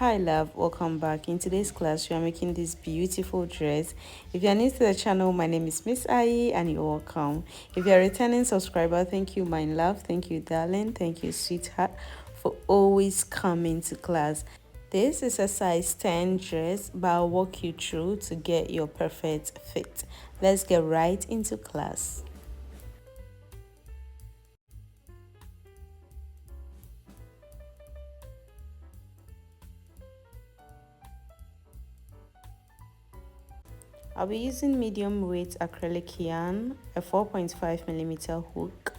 Hi love, welcome back. In today's class we are making this beautiful dress. If you are new to the channel, my name is Miss Ayi and you're welcome. If you're a returning subscriber, thank you my love, thank you darling, thank you sweetheart for always coming to class. This is a size 10 dress, but I'll walk you through to get your perfect fit. Let's get right into class. I'll be using medium weight acrylic yarn, a 4.5mm hook,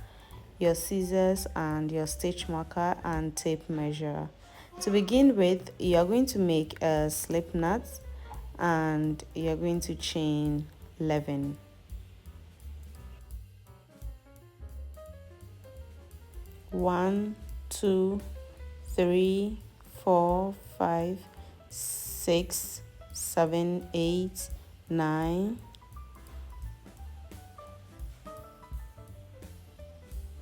your scissors and your stitch marker and tape measure. To begin with, you are going to make a slip knot and you're going to chain 11. One, two, three, 4, 5, 6, 7, 8, 9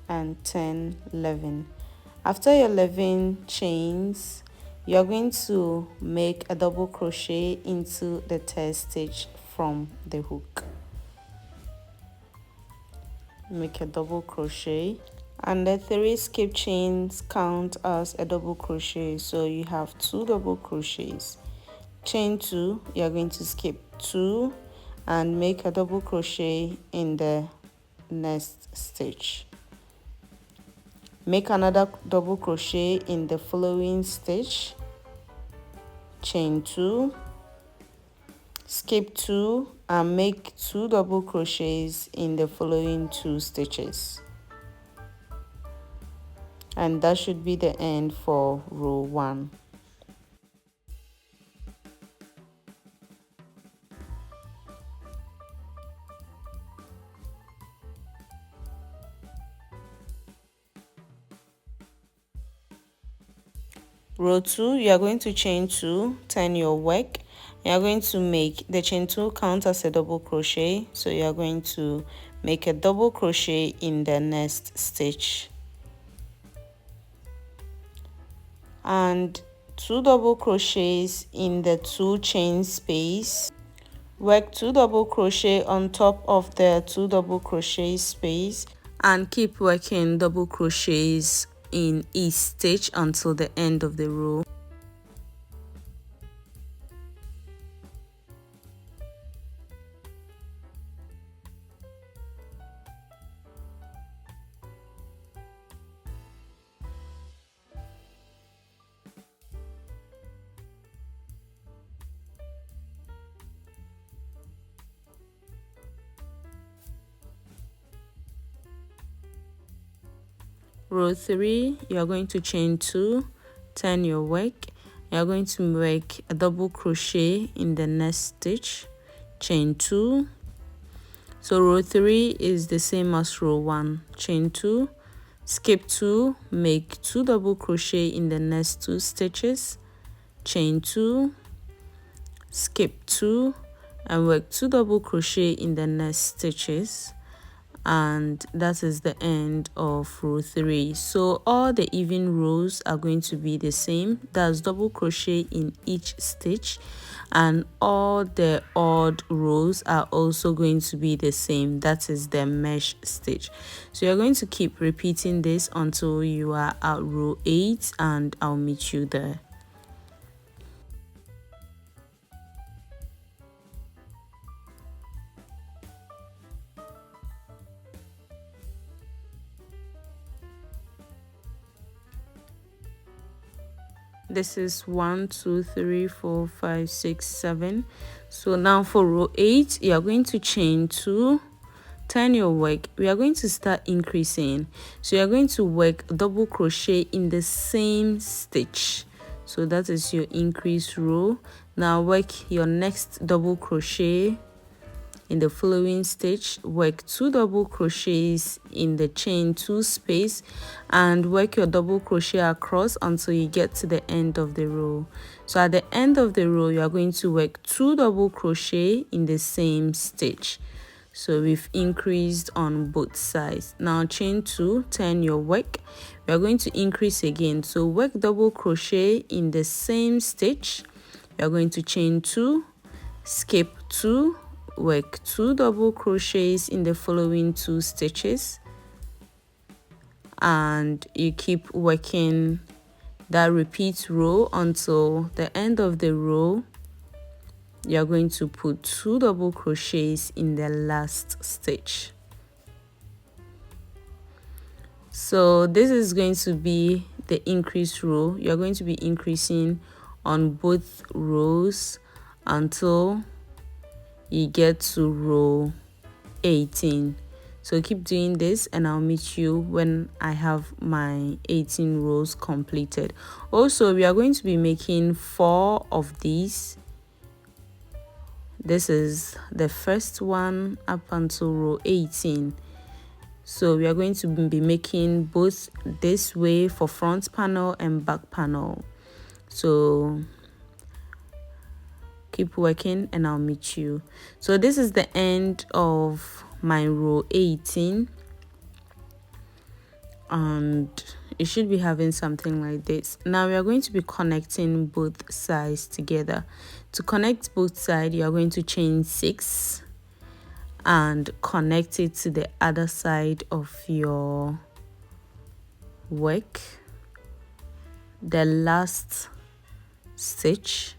and 10, 11. After your 11 chains, you're going to make a double crochet into the third stitch from the hook. Make a double crochet, and the 3 skip chains count as a double crochet, so you have 2 double crochets. Chain 2, you're going to skip 2 and make a double crochet in the next stitch. Make another double crochet in the following stitch, chain 2, skip 2 and make 2 double crochets in the following 2 stitches. And that should be the end for row 1. Row 2, you are going to chain 2, turn your work. You are going to make the chain 2 count as a double crochet, so you are going to make a double crochet in the next stitch and 2 double crochets in the 2 chain space. Work 2 double crochet on top of the 2 double crochet space and keep working double crochets in each stitch until the end of the row. Row 3, you are going to chain 2, turn your work. You are going to make a double crochet in the next stitch, chain 2. So row 3 is the same as row 1, chain 2, skip 2, make 2 double crochet in the next 2 stitches, chain 2, skip 2 and work 2 double crochet in the next stitches. And that is the end of row 3. So all the even rows are going to be the same. That's double crochet in each stitch, and all the odd rows are also going to be the same. That is the mesh stitch. So you're going to keep repeating this until you are at row 8, and I'll meet you there. This is 1, 2, 3, 4, 5, 6, 7. So now for row 8, you are going to chain 2, turn your work. We are going to start increasing. So you are going to work double crochet in the same stitch. So that is your increase row. Now work your next double crochet in the following stitch, work 2 double crochets in the chain 2 space and work your double crochet across until you get to the end of the row. So at the end of the row, you are going to work 2 double crochet in the same stitch. So we've increased on both sides. Now chain 2, turn your work. we are going to increase again. So work double crochet in the same stitch. We are going to chain 2, skip 2, work 2 double crochets in the following 2 stitches, and you keep working that repeat row until the end of the row. You're going to put 2 double crochets in the last stitch. So this is going to be the increase row. You're going to be increasing on both rows until you get to row 18. So keep doing this and I'll meet you when I have my 18 rows completed. Also, we are going to be making 4 of these. This is the first one up until row 18. So we are going to be making both this way for front panel and back panel. So keep working and I'll meet you. So this is the end of my row 18, and you should be having something like this. Now we are going to be connecting both sides together. To connect both sides, you are going to chain 6 and connect it to the other side of your work, the last stitch.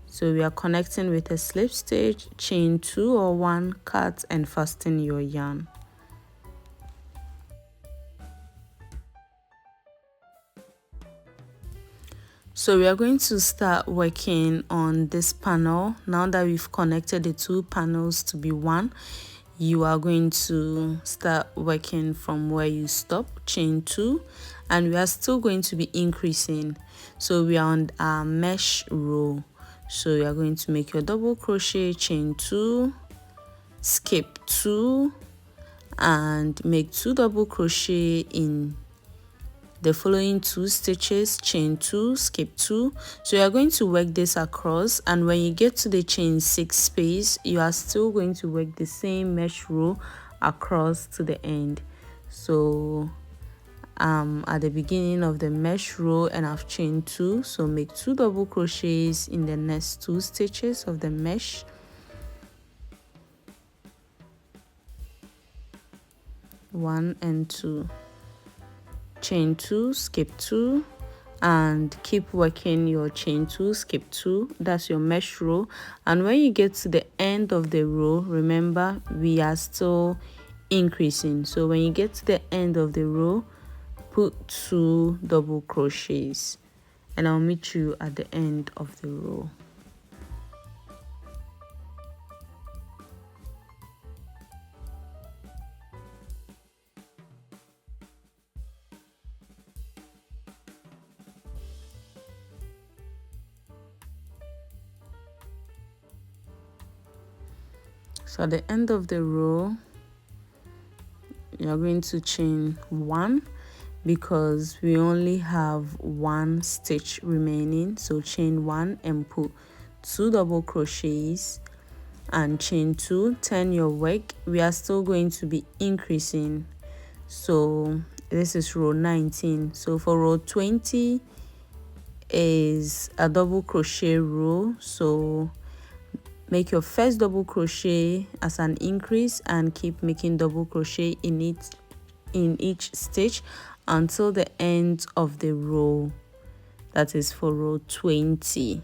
So we are connecting with a slip stitch, chain 2 or 1, cut and fasten your yarn. So we are going to start working on this panel. Now that we've connected the 2 panels to be one, you are going to start working from where you stop, chain 2, and we are still going to be increasing. So we are on our mesh row. So you are going to make your double crochet, chain 2, skip 2, and make 2 double crochet in the following 2 stitches, chain 2, skip 2. So you are going to work this across, and when you get to the chain 6 space, you are still going to work the same mesh row across to the end. So at the beginning of the mesh row, and I've chained 2, so make 2 double crochets in the next 2 stitches of the mesh. One and 2, chain 2, skip 2, and keep working your chain 2, skip 2. That's your mesh row. And when you get to the end of the row, remember we are still increasing. So when you get to the end of the row, put 2 double crochets, and I'll meet you at the end of the row. So at the end of the row, you're going to chain 1 because we only have 1 stitch remaining. So chain 1 and put 2 double crochets and chain 2, turn your work. We are still going to be increasing. So this is row 19. So for row 20 is a double crochet row. So make your first double crochet as an increase and keep making double crochet in each stitch until the end of the row. That is for row 20.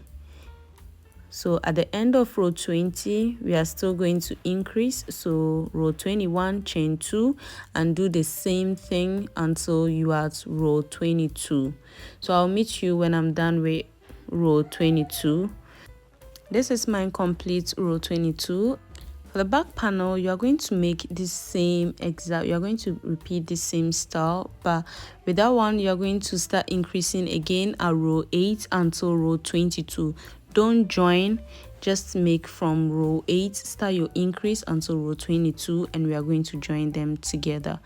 So at the end of row 20, we are still going to increase. So row 21, chain 2, and do the same thing until you are at row 22. So I'll meet you when I'm done with row 22. This is my complete row 22. For the back panel, you are going to make the same exact, you are going to repeat the same style, but with that one, you are going to start increasing again at row 8 until row 22. Don't join, just make from row 8, start your increase until row 22, and we are going to join them together.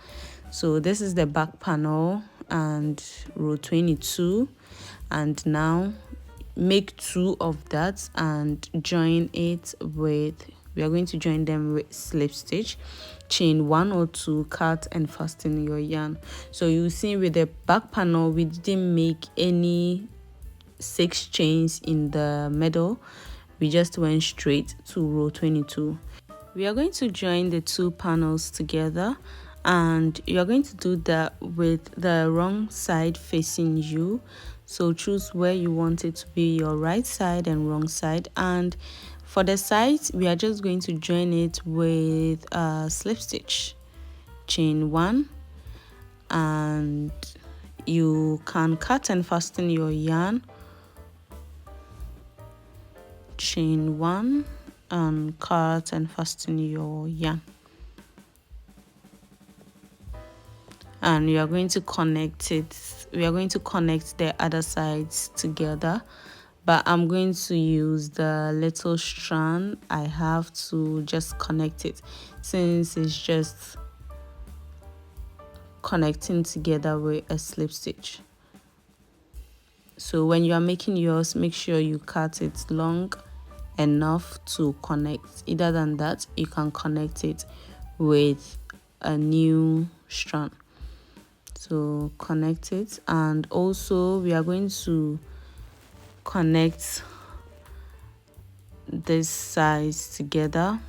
So this is the back panel and row 22, and now make 2 of that and join it with we are going to join them with slip stitch, chain 1 or 2, cut and fasten your yarn. So you see with the back panel we didn't make any 6 chains in the middle, we just went straight to row 22. We are going to join the 2 panels together, and you're going to do that with the wrong side facing you. So choose where you want it to be, your right side and wrong side. And for the sides, we are just going to join it with a slip stitch, chain 1, and you can cut and fasten your yarn, chain 1 and cut and fasten your yarn, and you are going to connect it. We are going to connect the other sides together, but I'm going to use the little strand I have to just connect it, since it's just connecting together with a slip stitch. So when you are making yours, make sure you cut it long enough to connect. Either than that, you can connect it with a new strand. So connect it, and also we are going to connect this sides together,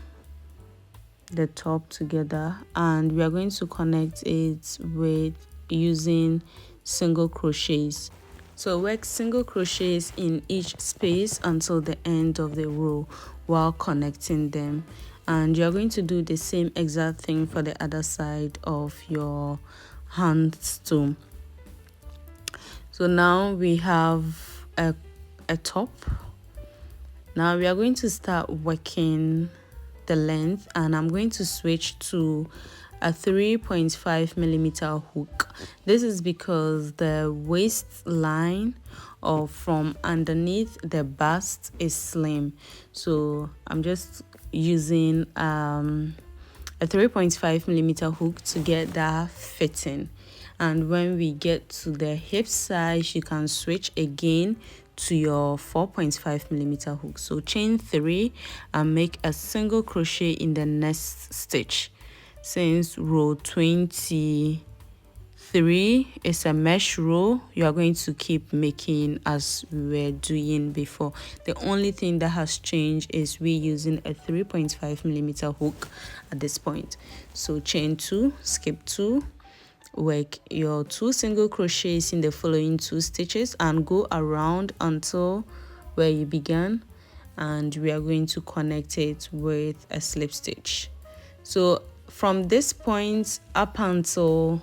the top together, and we are going to connect it with using single crochets. So work single crochets in each space until the end of the row while connecting them, and you're going to do the same exact thing for the other side of your hands too. So now we have a top. Now we are going to start working the length, and I'm going to switch to a 3.5 millimeter hook. This is because the waistline or from underneath the bust is slim, so I'm just using a 3.5 millimeter hook to get that fitting. And when we get to the hip size, you can switch again to your 4.5 millimeter hook. So chain 3 and make a single crochet in the next stitch. Since row 23 is a mesh row, you are going to keep making as we were doing before. The only thing that has changed is we using a 3.5 millimeter hook at this point. So chain 2, skip 2, work your 2 single crochets in the following 2 stitches and go around until where you began, and we are going to connect it with a slip stitch. So from this point up until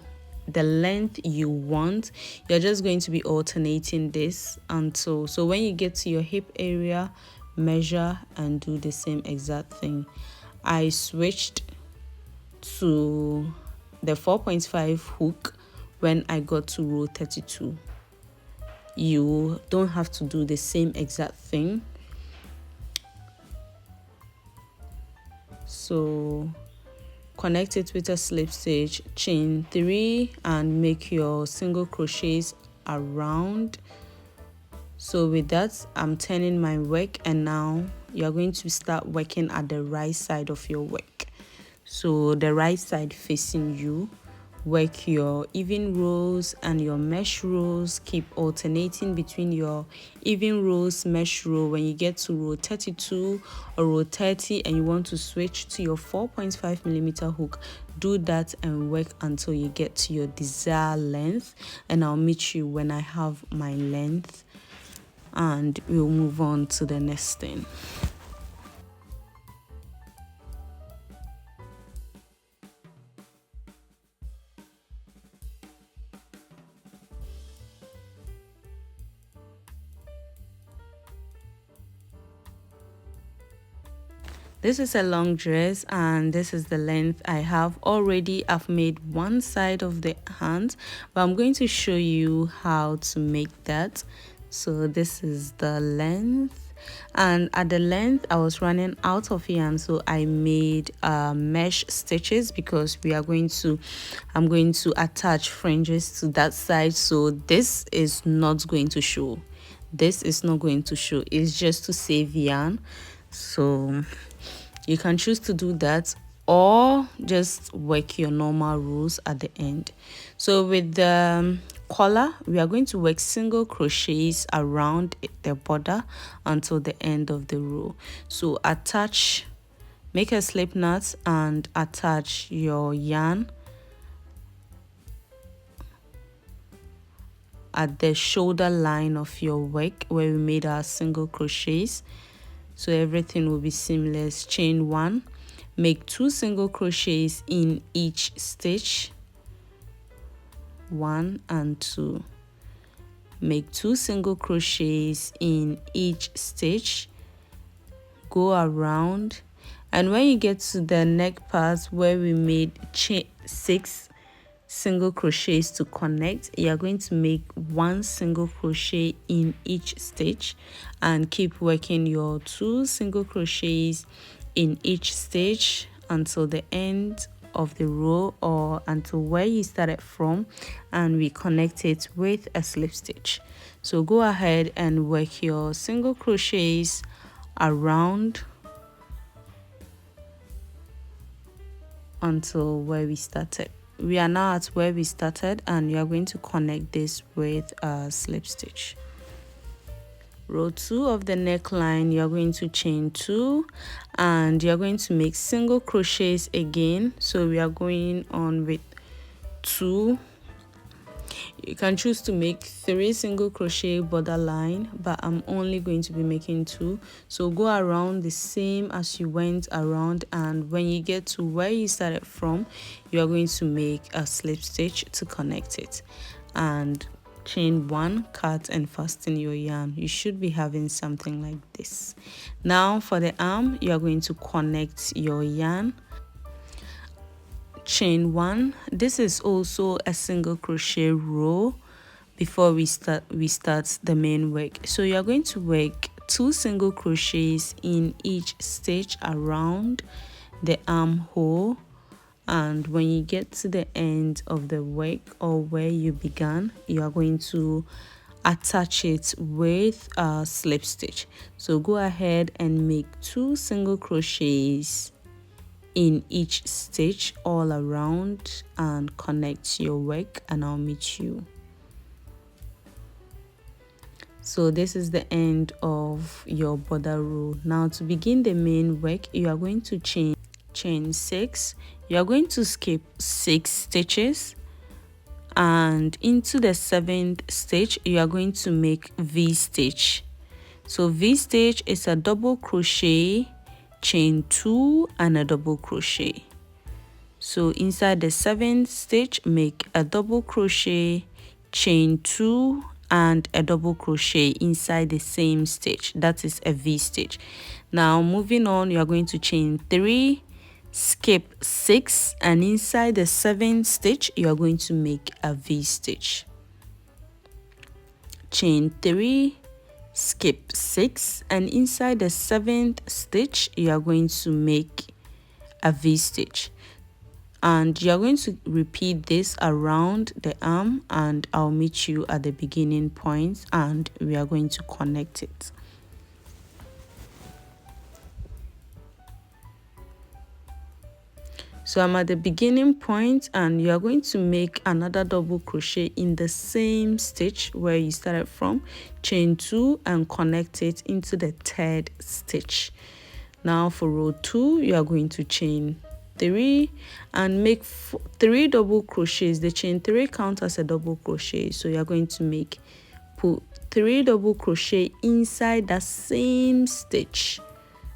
the length you want, you're just going to be alternating this until, so when you get to your hip area, measure and do the same exact thing. I switched to the 4.5 hook when I got to row 32. You don't have to do the same exact thing. So connect it with a slip stitch, chain 3 and make your single crochets around. So with that, I'm turning my work, and now you're going to start working at the right side of your work. So the right side facing you, work your even rows and your mesh rows. Keep alternating between your even rows, mesh row. When you get to row 32 or row 30 and you want to switch to your 4.5 millimeter hook, do that and work until you get to your desired length, and I'll meet you when I have my length and we'll move on to the next thing. This is a long dress, and this is the length I have already. I've made one side of the hand, but I'm going to show you how to make that. So this is the length, and at the length I was running out of yarn, so I made mesh stitches because I'm going to attach fringes to that side. So this is not going to show. It's just to save yarn. So You can choose to do that or just work your normal rows at the end. So with the collar, we are going to work single crochets around the border until the end of the row. So make a slip knot and attach your yarn at the shoulder line of your work where we made our single crochets, so everything will be seamless. Chain 1, make 2 single crochets in each stitch, 1 and 2. Make 2 single crochets in each stitch, go around, and when you get to the neck part where we made 6 single crochets to connect, you are going to make 1 single crochet in each stitch and keep working your 2 single crochets in each stitch until the end of the row or until where you started from, and we connect it with a slip stitch. So go ahead and work your single crochets around until where we started. We are now at where we started, and you are going to connect this with a slip stitch. Row 2 of the neckline, you are going to chain 2 and you are going to make single crochets again. So we are going on with 2. You can choose to make 3 single crochet borderline, but I'm only going to be making 2. So go around the same as you went around, and when you get to where you started from, you are going to make a slip stitch to connect it. And chain 1, cut and fasten your yarn. You should be having something like this. Now for the arm, you are going to connect your yarn. Chain 1. This is also a single crochet row before we start the main work. So you are going to work 2 single crochets in each stitch around the armhole, and when you get to the end of the work or where you began, you are going to attach it with a slip stitch. So go ahead and make 2 single crochets in each stitch all around and connect your work, and I'll meet you. So this is the end of your border row. Now to begin the main work, you are going to chain 6. You are going to skip 6 stitches, and into the 7th stitch you are going to make V stitch. So V stitch is a double crochet, chain 2 and a double crochet. So inside the 7th stitch, make a double crochet, chain 2 and a double crochet inside the same stitch. That is a V stitch. Now moving on, you are going to chain 3, skip 6, and inside the 7th stitch you are going to make a V stitch. Chain 3, skip 6, and inside the 7th stitch you are going to make a V stitch, and you are going to repeat this around the arm, and I'll meet you at the beginning point and we are going to connect it. So I'm at the beginning point, and you are going to make another double crochet in the same stitch where you started from, chain 2 and connect it into the 3rd stitch. Now for row 2, you are going to chain 3 and make 3 double crochets. The chain 3 counts as a double crochet, so you are going to put 3 double crochet inside that same stitch.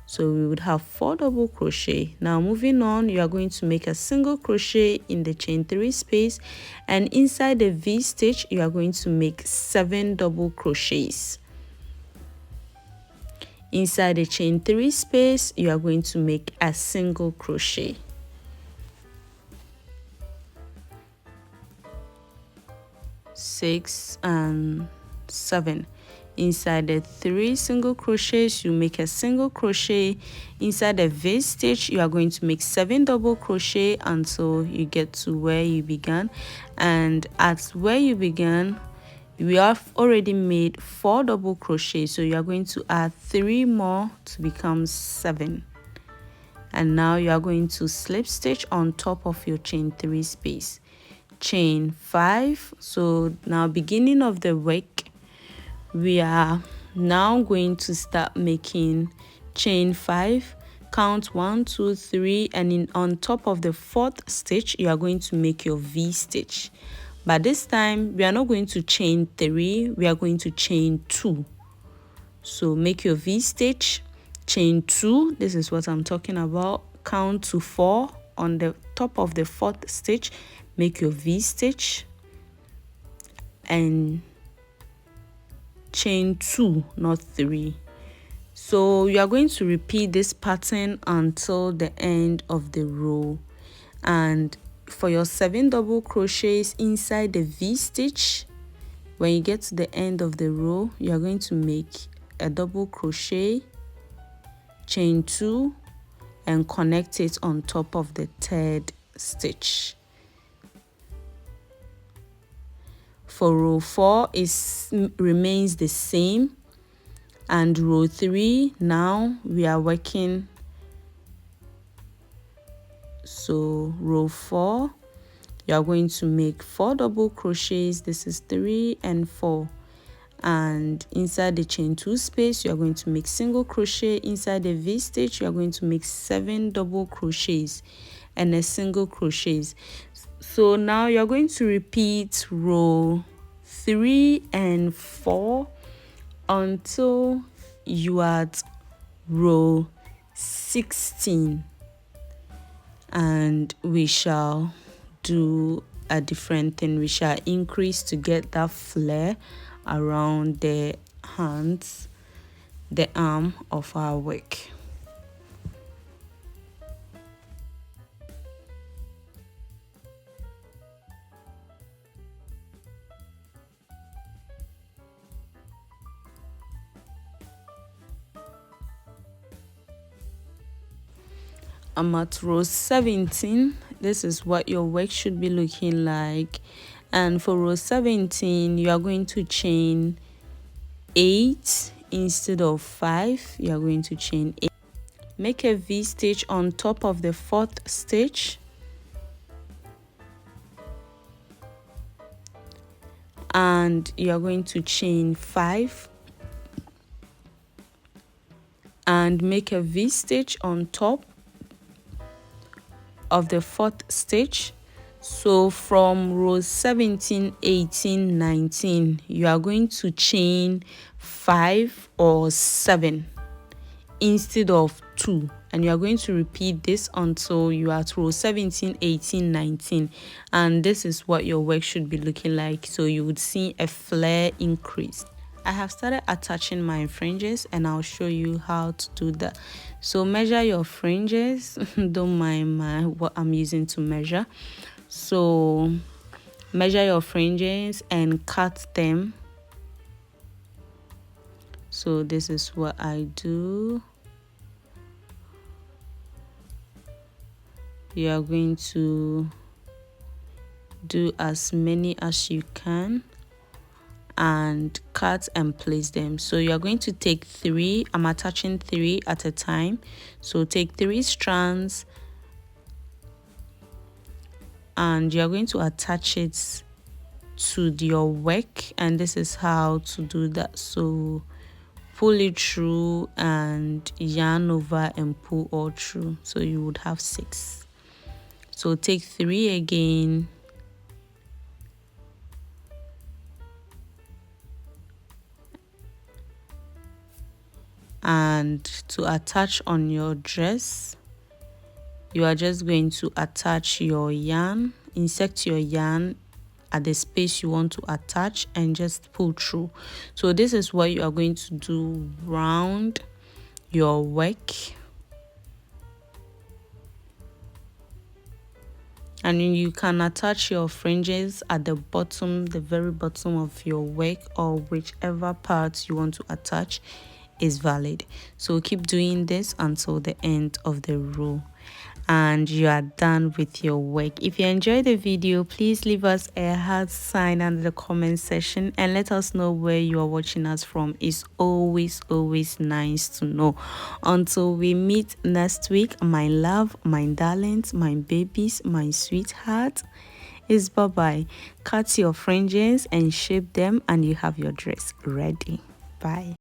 So we would have 4 double crochet. Now moving on, you are going to make a single crochet in the chain 3 space, and inside the V stitch you are going to make 7 double crochets. Inside the chain 3 space you are going to make a single crochet. Six and 7. Inside the 3 single crochets you make a single crochet. Inside the V stitch you are going to make 7 double crochet until you get to where you began, and at where you began we have already made 4 double crochets, so you are going to add 3 more to become 7. and now you are going to slip stitch on top of your chain 3 space, chain 5. So now beginning of the work, we are now going to start making chain 5, count 1 2 3, and on top of the 4th stitch you are going to make your V stitch. But this time we are not going to chain 3, we are going to chain 2. So make your V stitch, chain 2, this is what I'm talking about, count to 4, on the top of the 4th stitch make your V stitch and chain 2, not 3. So you are going to repeat this pattern until the end of the row, and for your 7 double crochets inside the V stitch, when you get to the end of the row you are going to make a double crochet, chain 2, and connect it on top of the 3rd stitch. For row 4 remains the same, and row 3 now we are working. So row 4 you are going to make 4 double crochets, this is 3 and 4, and inside the chain 2 space you are going to make single crochet. Inside the V stitch you are going to make 7 double crochets and a single crochets. So now you are going to repeat row 3 and 4 until you are at row 16, and we shall do a different thing. We shall increase to get that flare around the hands, the arm of our work. I'm at row 17. This is what your work should be looking like, and for row 17 you are going to chain 8 instead of 5. You are going to chain 8, make a V stitch on top of the 4th stitch, and you are going to chain 5 and make a V stitch on top of the 4th stitch. So from row 17, 18, 19 you are going to chain 5 or 7 instead of 2, and you are going to repeat this until you are at row 17, 18, 19, and this is what your work should be looking like. So you would see a flare increase. I have started attaching my fringes and I'll show you how to do that. So measure your fringes. Don't mind what I'm using to measure. So measure your fringes and cut them. So this is what I do. You are going to do as many as you can and cut and place them. So you are going to take 3. I'm attaching 3 at a time. So take 3 strands and you are going to attach it to your work, and this is how to do that. So pull it through and yarn over and pull all through, so you would have 6. So take 3 again, and to attach on your dress you are just going to attach your yarn, insert your yarn at the space you want to attach and just pull through. So this is what you are going to do round your work, and you can attach your fringes at the bottom, the very bottom of your work, or whichever part you want to attach is valid. So keep doing this until the end of the row. and you are done with your work. If you enjoyed the video, please leave us a heart sign under the comment section and let us know where you are watching us from. It's always nice to know. Until we meet next week, my love, my darlings, my babies, my sweetheart, is bye-bye. Cut your fringes and shape them and you have your dress ready. Bye.